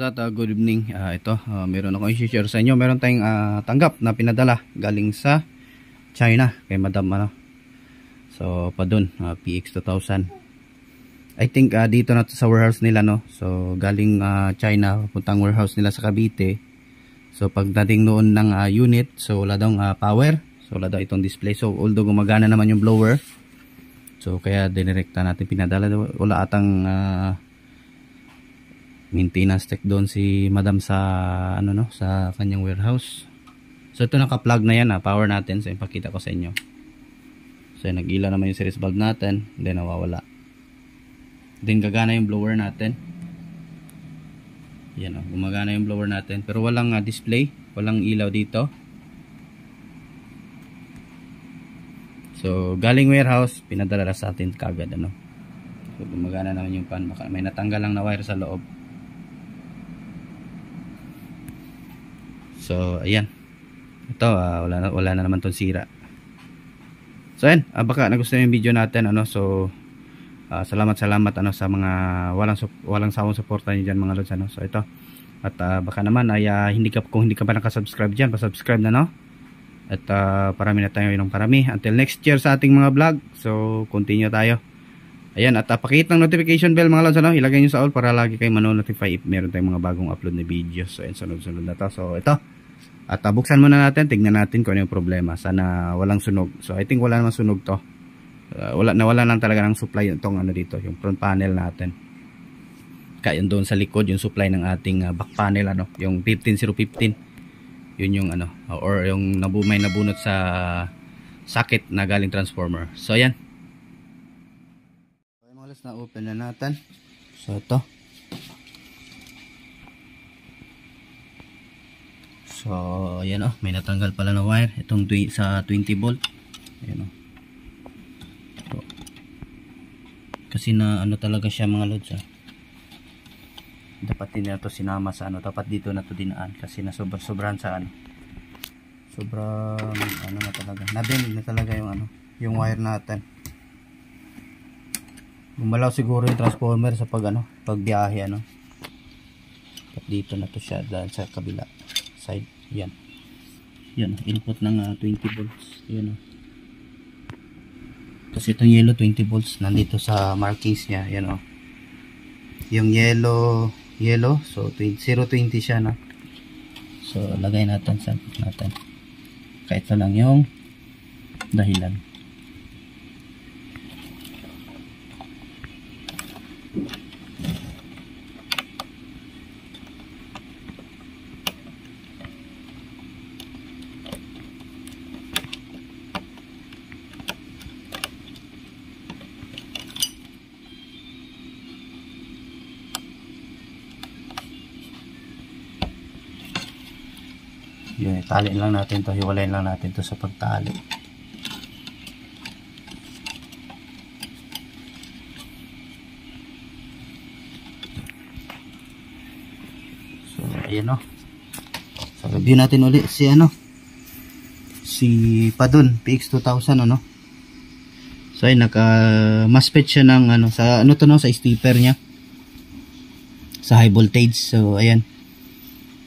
Kalsat, good evening. Meron ako i-share sa inyo. Meron tayong tanggap na pinadala galing sa China kay Madam So pa dun, PX 2000. I think dito na to sa warehouse nila, no. So galing China, puntang warehouse nila sa Cavite. So pagdating noon ng unit, so wala daw power. So wala daw itong display. So although gumagana naman yung blower, so kaya dinirekta natin pinadala. Wala atang maintenance tech doon si Madam sa sa kanyang warehouse. So ito naka-plug na yan, power natin. So ipakita ko sa inyo. So nag-ila naman yung series bulb natin, then nawawala. Then gagana yung blower natin. Yan, gumagana yung blower natin, pero walang display, walang ilaw dito. So galing warehouse, pinadala sa atin kagad, So gumagana naman yung fan. Baka may natanggal lang na wire sa loob. So ayan, ito wala na naman tong sira. So ayan, baka nagustuhan yung video natin, so salamat sa mga walang sawang suporta niyo diyan, mga lods, So ito, at baka naman ay kung hindi ka pa nakasubscribe diyan, pa-subscribe na, at parami na tayo parami until next year sa ating mga vlog. So continue tayo. Ayan, at pakihit ng notification bell, mga lods, ilagay nyo sa all para lagi kayo mano-notify if meron tayong mga bagong upload na videos. So ayan, sunod-sunod na to. So ito, at buksan muna natin, tignan natin kung ano yung problema. Sana walang sunog. So I think wala naman sunog to. Nawala lang talaga ng supply itong dito, yung front panel natin. Kaya yun doon sa likod, yung supply ng ating back panel, yung 15015. Yun yung or yung may nabunot sa socket na galing transformer. So ayan. Okay, mga lods, na open na natin. So ito. So ayan, may natanggal pala na wire itong sa 20 volt. Ayan, so, kasi na talaga siya, mga lods, dapat din na to sinama sa dapat dito na to dinaan kasi na sobrang sa sobrang na talaga, nabinig na talaga yung wire natin. Gumalaw siguro yung transformer sa pagbiyahe, At dito na to siya dahil sa kabila side. Yan input ng 20 volts. Yan, kasi itong yellow 20 volts nandito sa markings niya. Yan, yung yellow, so 020 siya, So lagay natin, sample natin. Kaya ito lang yung dahilan. Yun, italiin lang natin to, hiwalayin lang natin to sa pagtali. So ayan, so review natin ulit si Padun PX 2000, So ay naka-MOSFET siya ng sa sa stepper niya sa high voltage. So ayan,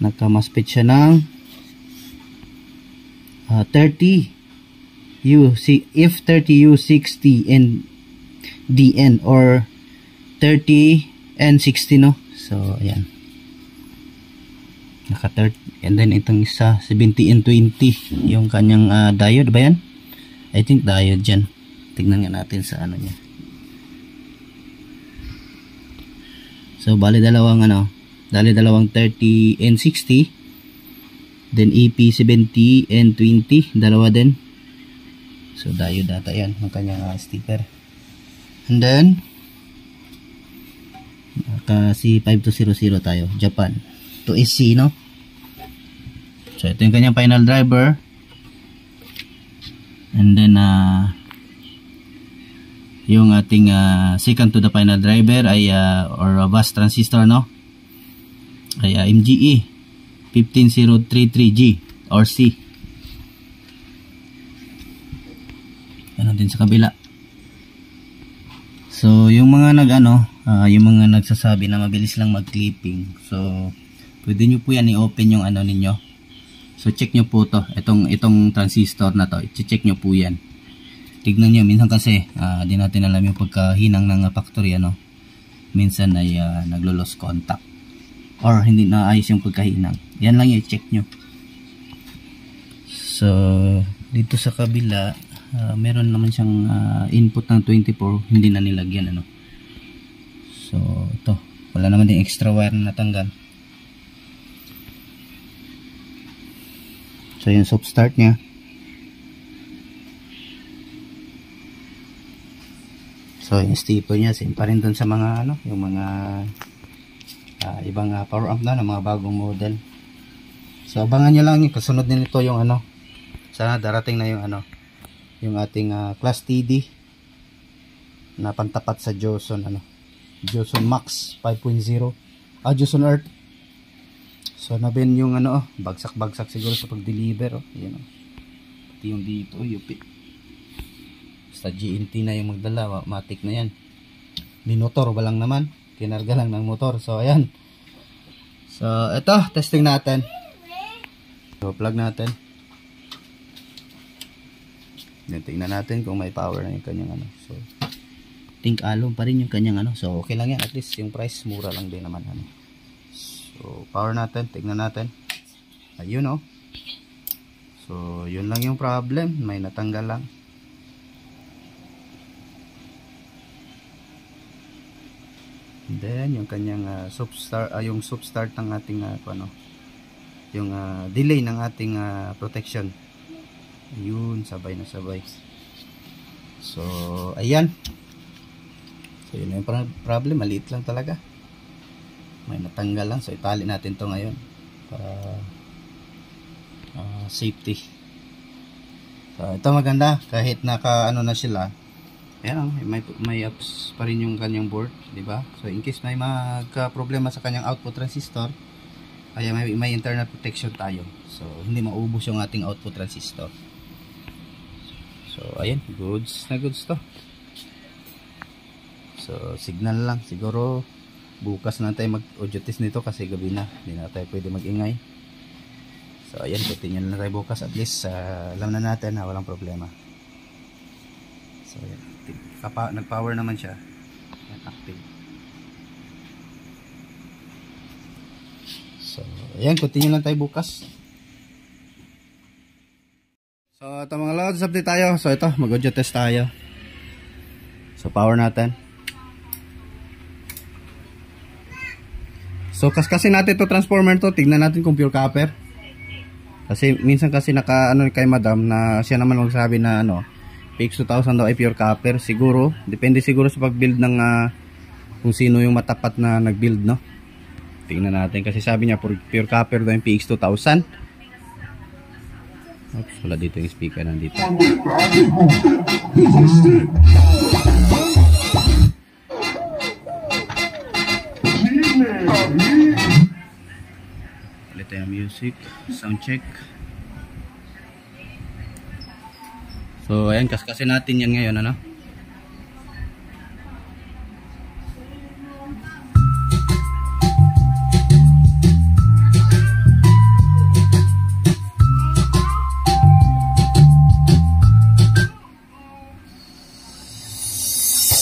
naka-MOSFET siya ng 30U, if 30U60 and DN or 30N60, So ayan, naka 30, and then itong isa 70N20 yung kanyang diode ba yan? I think diode dyan. Tignan nga natin sa niya. So bali dalawang 30N60, then EP70 and 20, dalawa din. So diode data yan ang kanyang sticker. And then C5200 tayo, Japan to SC, So ito yung kanyang final driver. And then yung ating second to the final driver ay or bus transistor, ay MGE 15033G or C. Ano din sa kabila. So yung mga yung mga nagsasabi na mabilis lang mag-clipping, so pwede nyo po yan i-open yung ninyo. So check nyo po to, itong transistor na to, i-check nyo po yan. Tignan nyo, minsan kasi di natin alam yung pagkahinang ng factory, minsan ay naglo-lost contact or hindi na ayos yung pagkahinang. Yan lang yung i-check nyo. So dito sa kabila, meron naman siyang input ng 24, hindi na nilagyan So ito, wala naman din extra wire na natanggal. So yung soft start niya, so yung stepper niya same pa rin dun sa mga yung mga ibang power amp na mga bagong model. So abangan nyo lang yung kasunod din ito yung sana darating na yung ating class TD na pantapat sa Joson Joson Max 5.0 Joson Earth. So nabin yung bagsak siguro sa pag-deliver yan pati yung dito yupi sa GNT na yung magdala, matik na yan, minotor ba lang naman, kinarga lang ng motor. So ayan, so ito testing natin, so plug natin. Tingnan natin kung may power na yung kanyang so think alum pa rin yung kanyang so okay lang yan, at least yung price mura lang din naman So power natin, tingnan natin, ayun so yun lang yung problem, may natanggal lang. Then yung kanyang yung soft start ng ating yung delay ng ating protection, yun sabay na sabay. So ayan, so yun yung problem, maliit lang talaga, may natanggal lang. So itali natin to ngayon para safety. So ito maganda, kahit naka na sila, ayan, may apps pa rin yung kanyang board, di ba? So in case may magka-problema sa kanyang output transistor, kaya may internal protection tayo, so hindi maubos yung ating output transistor. So ayan, goods na goods to. So signal lang, siguro bukas na tayo mag-audio test nito kasi gabi na, hindi na tayo pwede mag-ingay. So ayan, continue na tayo bukas, at least alam na natin na walang problema. So ayan, nag-power naman siya, ayan, active. So ayan, continue lang tayo bukas. So ito mga lods, update tayo. So ito, mag-audio test tayo. So power natin. So kasi natin to transformer to, tignan natin kung pure copper. Kasi minsan kasi kay madam na siya naman magsabi na PX2000 daw ay pure copper. Siguro, depende siguro sa pag-build ng kung sino yung matapat na nag-build, Tingnan natin kasi sabi niya pure copper daw yung PX2000. Oops, wala dito yung speaker, nandito. Palit tayo music, sound check. So ayan, kaskasin natin yan ngayon,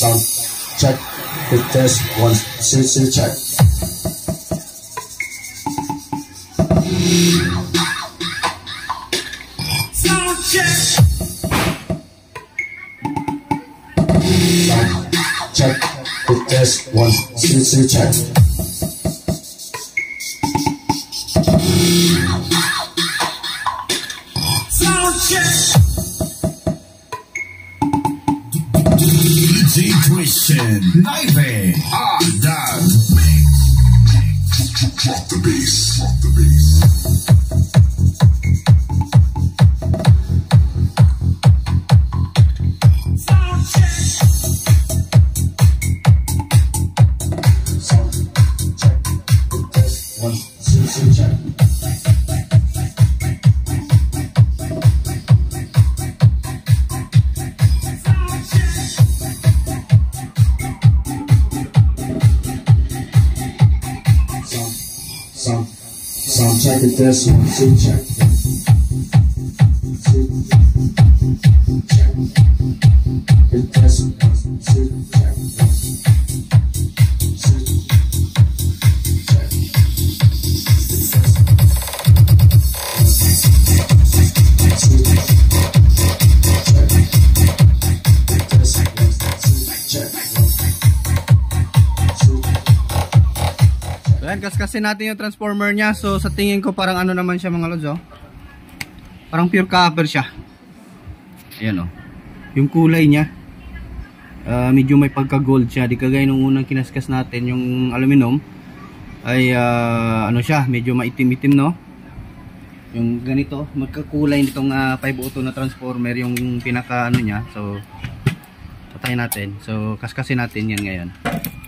Sound check, test 1 2 check. Sound check. Check, test 1 2 check. Sound check. DJ Christian live on the mix. Drop the bass, drop the bass. Sound check it this one, two check. Two check. It this one, two check. So yan, kaskasin natin yung transformer niya. So sa tingin ko parang ano naman siya mga lods, oh. Parang pure copper siya. Ayan, oh. Yung kulay niya medyo may pagka gold siya. Di kagaya nung unang kinaskas natin yung aluminum ay ano siya, medyo maitim-itim, no. Yung ganito, magkakulay nitong 502 na transformer yung pinaka ano niya. So patayin natin. So kaskasin natin yan ngayon.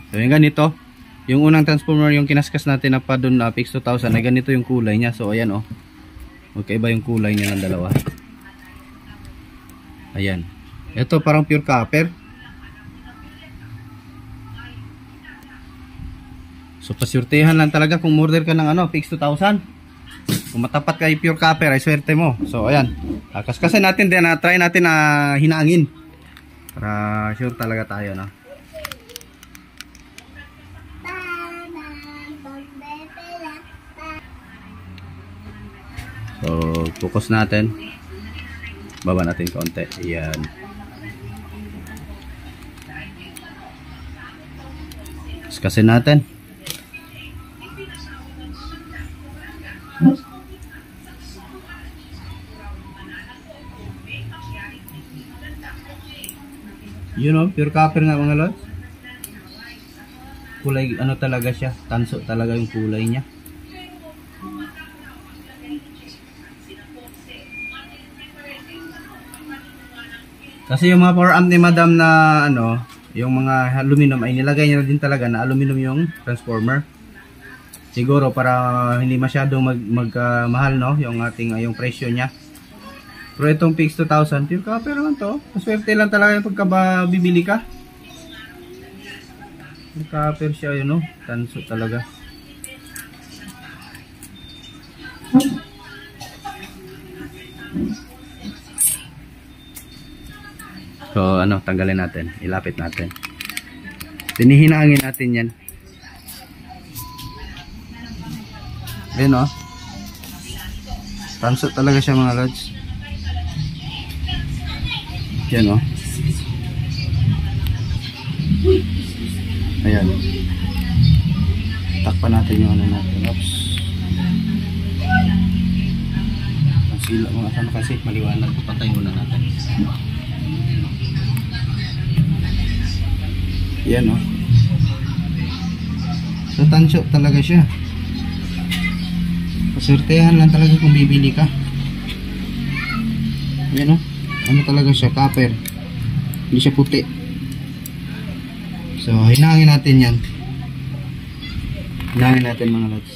So yung ganito, yung unang transformer yung kinaskas natin na pa doon na PX 2000 ay ganito yung kulay niya. So ayan, oh. Magkaiba yung kulay niya ng dalawa. Ayan. Ito parang pure copper. So pasurtihan lang talaga kung order ka ng ano, PX 2000. Kung matapat kay pure copper ay swerte mo. So ayan. Kaskasin natin din, try natin na hinangin. Para sure talaga tayo, no. So, focus natin. Baba natin konti. Ayan. Kaskasin natin. You know, pure copper nga mga lods. Kulay, ano talaga siya. Tanso talaga yung kulay niya. Kasi yung mga power amp ni madam na ano, yung mga aluminum ay nilagay niya din talaga na aluminum yung transformer. Siguro para hindi masyadong mahal, no, yung ating yung presyo niya. Pero itong PX 2000, pure copper naman to. Maswerte lang talaga yung pagka bibili ka. Pure copper siya, yun, no. Tanso talaga. So ano, tanggalin natin, ilapit natin. Tinihinangin natin yan. Ayun, oh. Tanso talaga siya mga lods. Yan, oh. Ayan. Takpan natin yung ano natin. Oops. Ang sila mga sana kasi maliwanag. Patay muna natin. Yan, oh. So tansyo talaga siya. Pasortehan lang talaga kung bibili ka. Yan, oh. Ano talaga siya, copper. Hindi siya puti. So hinangin natin yan. Hinangin natin mga lods.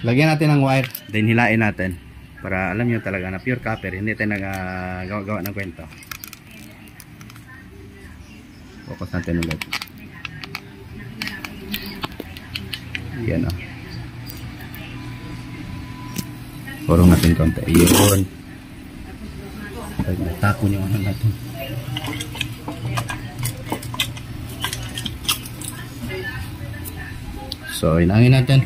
Lagyan natin ng wire, then hilain natin para alam nyo talaga na pure copper, hindi tayo nag-gawa ng kwento. Focus natin ulit. Yan, o. Purong natin konti. Yun. Tapon yung ano natin. So hinangin natin.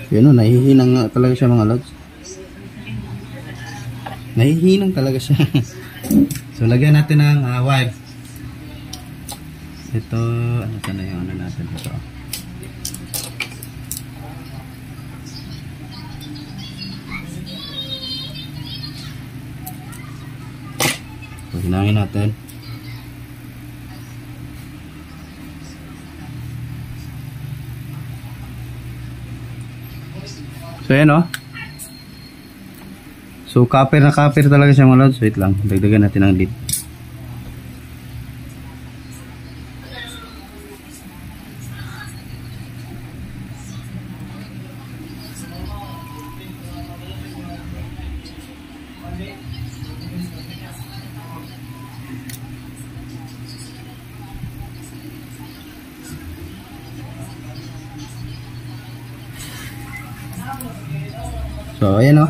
Yun, o, nahihinang talaga siya mga lods. Nahihinang talaga siya. So lagyan natin ng wire. Ito, ano sana yung ano natin ito. So hinangin natin. So yan, oh. So So copper na copper talaga siya mga lods. Wait lang, dagdagan natin ang lead. So ayan o.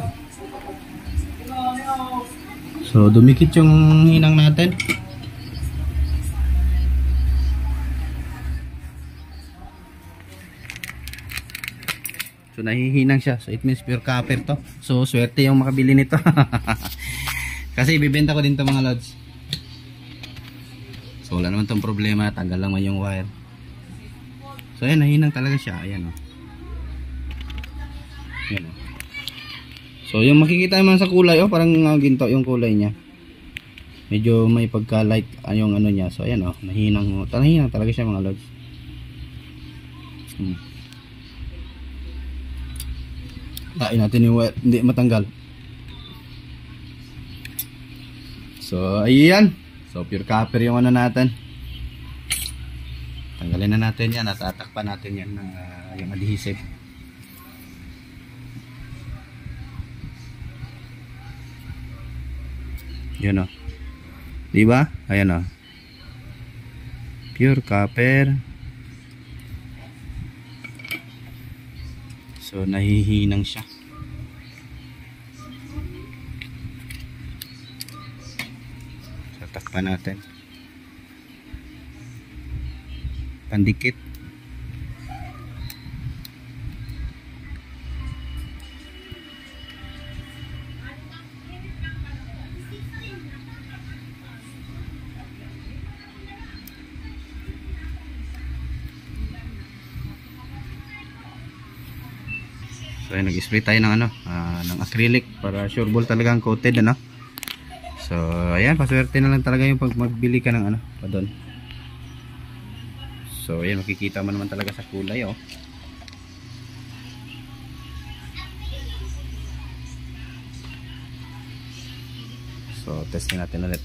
So dumikit yung hinang natin. So nahihinang siya. So it means pure copper to. So swerte yung makabili nito. Kasi ibibenta ko din to mga lods. So wala naman tong problema. Tanggal lang man yung wire. So ayan, nahinang talaga siya. Ayan o. Ayan o. So yung makikita naman sa kulay, parang ginto yung kulay niya. Medyo may pagka light yung ano niya. So ayan nahinang talaga siya mga lods. Tain natin yung wire, hindi matanggal. So ayan. So pure copper yung ano natin. Tanggalin na natin yan at tatakpan natin yan ng yung adhesive. Yun o. Diba? Ayan o. Pure copper. So nahihinang siya. So takpan natin. Pandikit. So ayan, nag-spray tayo ng ng acrylic para sure ball talaga ang coated So ayan, paswerte na lang talaga yung pag magbili ka ng pa doon. So ayan, makikita mo naman talaga sa kulay So testin natin ulit.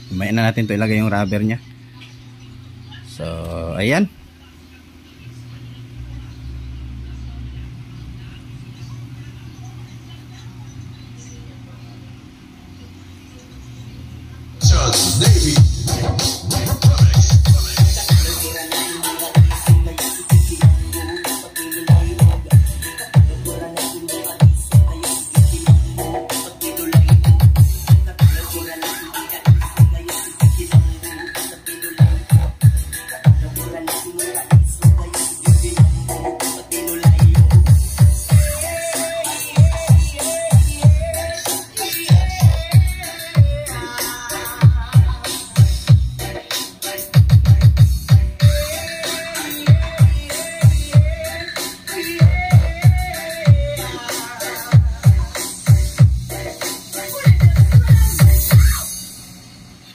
Himayin na natin to, ilagay yung rubber nya. So ayan. Navy.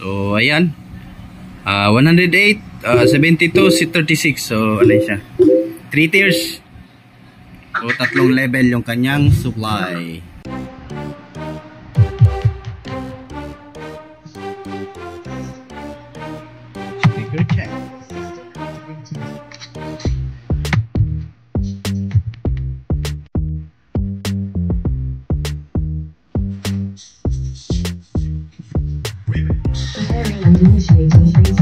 So ayan, 108, 72, 36. So ano siya, 3 tiers o 3 level yung kanyang supply. Sticker check. Initiating freeze.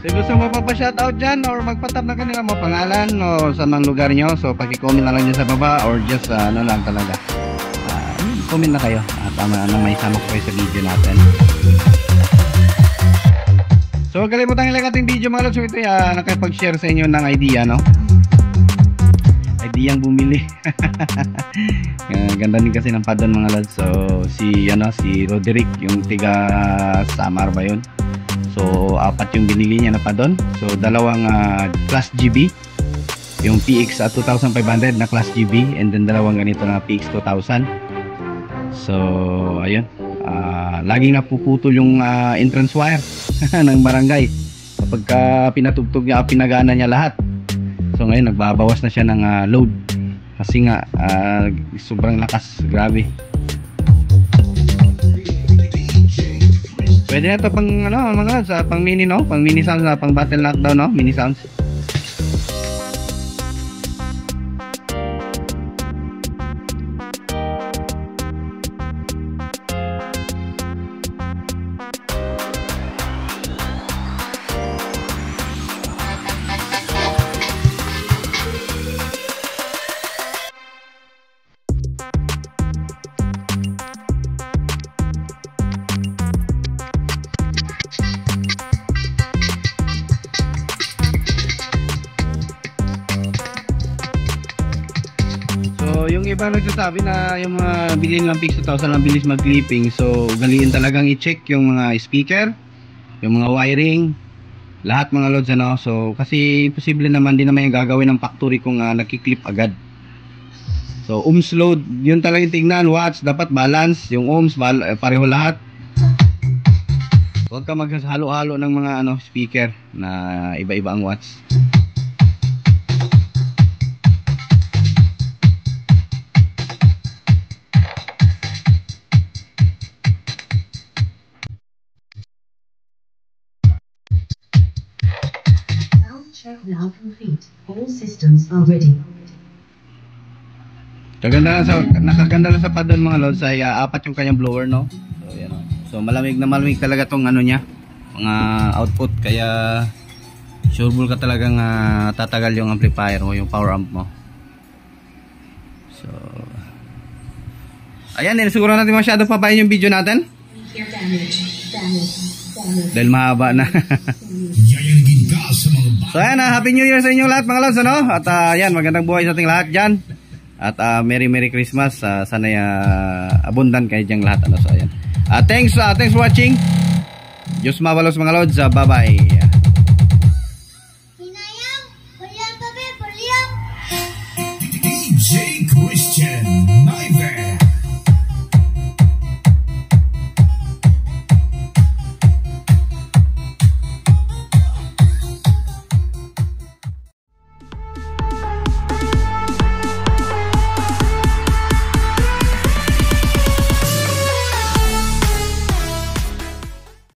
Gusto mo pa pa-shoutout dyan or magpatap na kanila mo pangalan o sa mga lugar nyo, so paki-comment na lang dyan sa baba or just ano lang talaga, comment na kayo at may sama ko kayo sa video natin. So huwag kalimutan i-like ating video mga lods. So ito nakipag-share sa inyo ng idea, no? Ideyang bumili. Ganda din kasi ng padon mga lods. So si Roderick, yung tiga Samar ba yun? So 4 yung binili niya na padon. So 2 class GB, yung PX 2500 na class GB, and then 2 ganito na PX 2000. So ayun. laging napuputol yung entrance wire ng barangay kapag pinatugtog niya, pinagana niya lahat. So ngayon nagbabawas na siya ng load kasi nga sobrang lakas, grabe. Pwede na ito pang mga sa pang mini pang mini sounds, pang battle knockdown mini sounds. So yung iba nagsasabi na yung mga bilhin ng Pix 2000 ang bilis mag-clipping. So galiin talagang i-check yung mga speaker, yung mga wiring, lahat mga loads So kasi posible naman din naman yung gagawin ng factory kung nagki-clip agad. So ohms load, yun talagang tingnan. Watts dapat balance, yung ohms pareho lahat. Huwag ka maghalo-halo ng mga speaker na iba-iba ang watts. Check now complete. All systems are ready. Nakaganda lang sa padon mga lods ay 4 yung kanyang blower So yan. So malamig na malamig talaga tong niya, mga output, kaya sure bull ka talagang tatagal yung amplifier mo, yung power amp mo. So ayan, siguro natin masyado pabayin yung video natin dahil mahaba na. So ayan, Happy New Year sa inyong lahat mga lods At ayan, magandang buhay sa ating lahat dyan. At Merry Christmas. Sana abundant kayo dyan lahat So ayan, thanks for watching. Diyos mabalos mga lods. Bye bye.